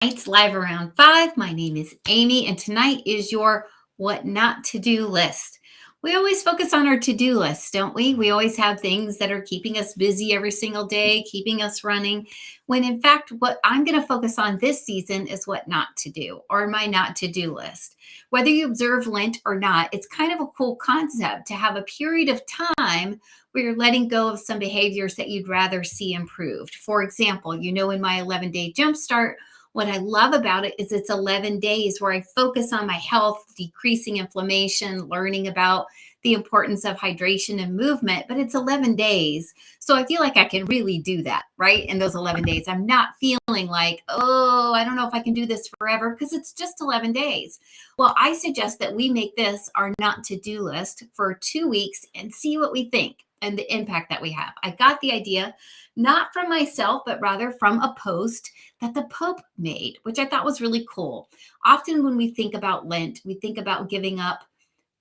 It's live around 5. My name is Amy, and tonight is your what not to do list. We always focus on our to do list, don't we? We always have things that are keeping us busy every single day, keeping us running. When in fact, what I'm going to focus on this season is what not to do, or my not to do list. Whether you observe Lent or not, it's kind of a cool concept to have a period of time where you're letting go of some behaviors that you'd rather see improved. For example, in my 11-day jumpstart, what I love about it is it's 11 days where I focus on my health, decreasing inflammation, learning about the importance of hydration and movement, but it's 11 days. So I feel like I can really do that, right? In those 11 days. I'm not feeling like, oh, I don't know if I can do this forever because it's just 11 days. Well, I suggest that we make this our not to do list for 2 weeks and see what we think and the impact that we have. I got the idea not from myself, but rather from a post that the Pope made, which I thought was really cool. Often when we think about Lent, we think about giving up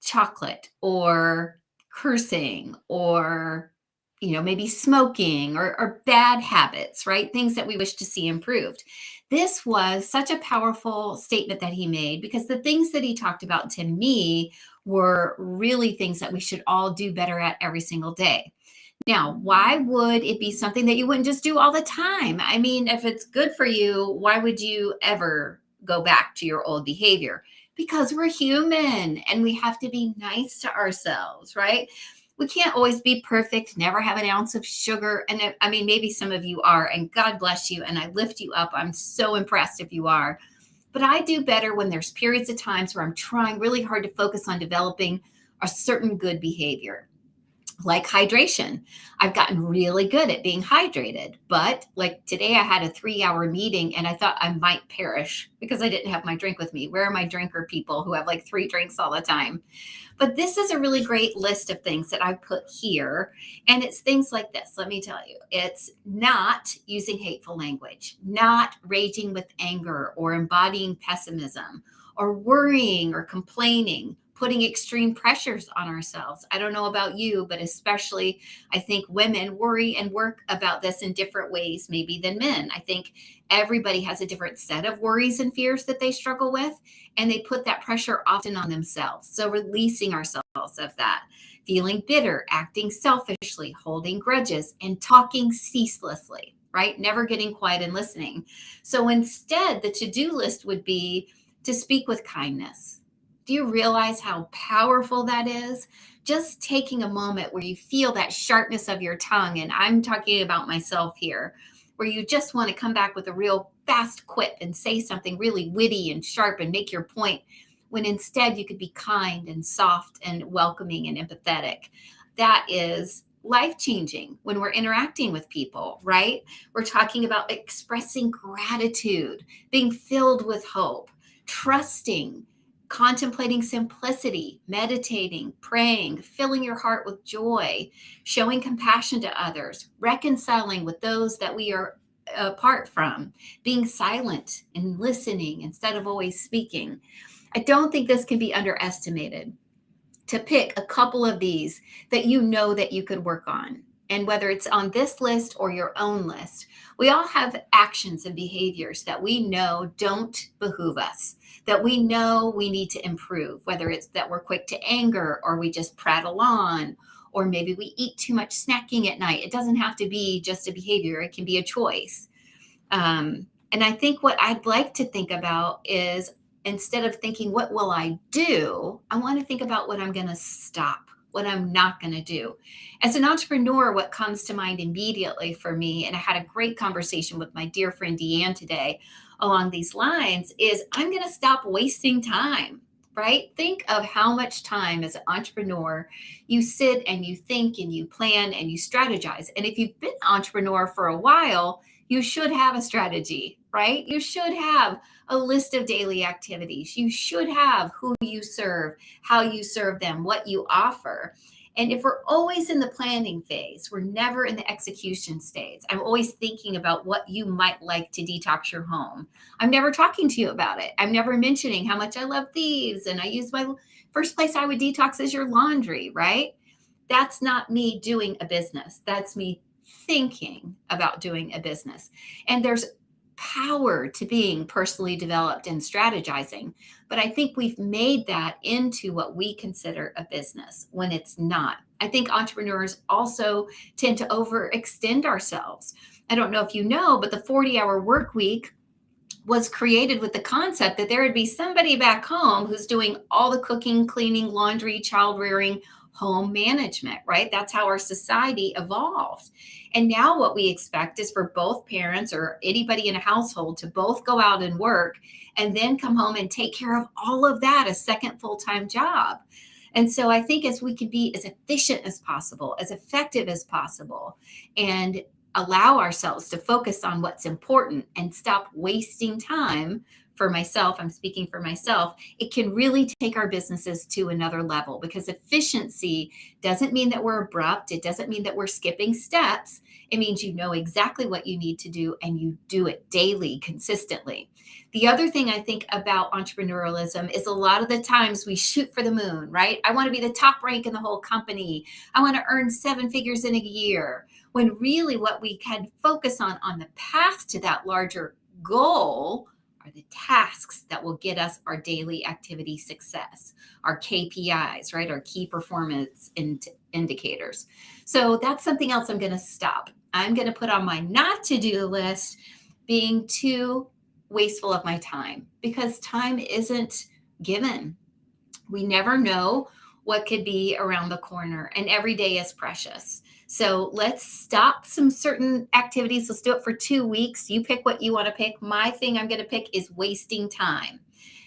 chocolate or cursing or maybe smoking or bad habits, right? Things that we wish to see improved. This was such a powerful statement that he made because the things that he talked about to me were really things that we should all do better at every single day. Now, why would it be something that you wouldn't just do all the time? I mean, if it's good for you, why would you ever go back to your old behavior? Because we're human and we have to be nice to ourselves, right? We can't always be perfect, never have an ounce of sugar. And I mean, maybe some of you are, and God bless you, and I lift you up. I'm so impressed if you are. But I do better when there's periods of times where I'm trying really hard to focus on developing a certain good behavior like hydration. I've gotten really good at being hydrated, but like today I had a 3-hour meeting and I thought I might perish because I didn't have my drink with me. Where are my drinker people who have like 3 drinks all the time? But this is a really great list of things that I put here. And it's things like this. Let me tell you, it's not using hateful language, not raging with anger or embodying pessimism or worrying or complaining, putting extreme pressures on ourselves. I don't know about you, but especially I think women worry and work about this in different ways, maybe than men. I think everybody has a different set of worries and fears that they struggle with, and they put that pressure often on themselves. So releasing ourselves of that, feeling bitter, acting selfishly, holding grudges, and talking ceaselessly, right? Never getting quiet and listening. So instead, the to-do list would be to speak with kindness. Do you realize how powerful that is? Just taking a moment where you feel that sharpness of your tongue, and I'm talking about myself here, where you just want to come back with a real fast quip and say something really witty and sharp and make your point, when instead you could be kind and soft and welcoming and empathetic. That is life changing when we're interacting with people, right? We're talking about expressing gratitude, being filled with hope, trusting, contemplating simplicity, meditating, praying, filling your heart with joy, showing compassion to others, reconciling with those that we are apart from, being silent and listening instead of always speaking. I don't think this can be underestimated, to pick a couple of these that you know that you could work on. And whether it's on this list or your own list, we all have actions and behaviors that we know don't behoove us, that we know we need to improve, whether it's that we're quick to anger or we just prattle on, or maybe we eat too much snacking at night. It doesn't have to be just a behavior, it can be a choice. And I think what I'd like to think about is, instead of thinking, what will I do? I want to think about what I'm going to stop, what I'm not going to do. As an entrepreneur, what comes to mind immediately for me, and I had a great conversation with my dear friend Deanne today along these lines, is I'm going to stop wasting time. Right? Think of how much time as an entrepreneur you sit and you think and you plan and you strategize. And if you've been an entrepreneur for a while, you should have a strategy, right? You should have a list of daily activities. You should have who you serve, how you serve them, what you offer. And if we're always in the planning phase, we're never in the execution stage. I'm always thinking about what you might like to detox your home. I'm never talking to you about it. I'm never mentioning how much I love thieves. And I use my first place I would detox is your laundry, right? That's not me doing a business. That's me thinking about doing a business. And there's power to being personally developed and strategizing. But I think we've made that into what we consider a business when it's not. I think entrepreneurs also tend to overextend ourselves. I don't know if you know, but the 40-hour work week was created with the concept that there would be somebody back home who's doing all the cooking, cleaning, laundry, child rearing, home management, right? That's how our society evolved. And now what we expect is for both parents or anybody in a household to both go out and work and then come home and take care of all of that, a second full-time job. And so I think as we can be as efficient as possible, as effective as possible, and allow ourselves to focus on what's important and stop wasting time. For myself, I'm speaking for myself, it can really take our businesses to another level, because efficiency doesn't mean that we're abrupt. It doesn't mean that we're skipping steps. It means you know exactly what you need to do and you do it daily, consistently. The other thing I think about entrepreneurialism is a lot of the times we shoot for the moon, right? I want to be the top rank in the whole company. I want to earn 7 figures in a year. When really what we can focus on the path to that larger goal are the tasks that will get us our daily activity success, our KPIs, right? Our key performance indicators. So that's something else I'm going to stop. I'm going to put on my not to do list being too wasteful of my time, because time isn't given. We never know what could be around the corner, and every day is precious. So let's stop some certain activities. Let's do it for 2 weeks. You pick what you want to pick. My thing I'm going to pick is wasting time.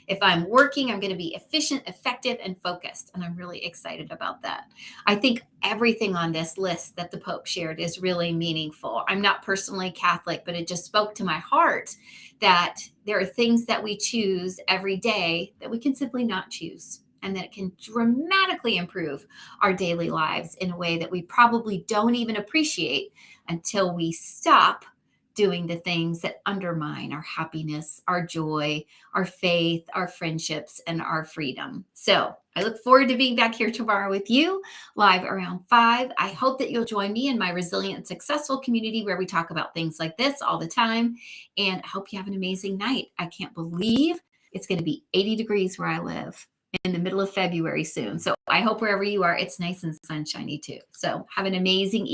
If I'm working, I'm going to be efficient, effective, and focused. And I'm really excited about that. I think everything on this list that the Pope shared is really meaningful. I'm not personally Catholic, but it just spoke to my heart that there are things that we choose every day that we can simply not choose, and that it can dramatically improve our daily lives in a way that we probably don't even appreciate until we stop doing the things that undermine our happiness, our joy, our faith, our friendships, and our freedom. So I look forward to being back here tomorrow with you, live around 5. I hope that you'll join me in my Resilient and Successful community, where we talk about things like this all the time. And I hope you have an amazing night. I can't believe it's going to be 80 degrees where I live in the middle of February soon. So I hope wherever you are, it's nice and sunshiny too. So have an amazing evening.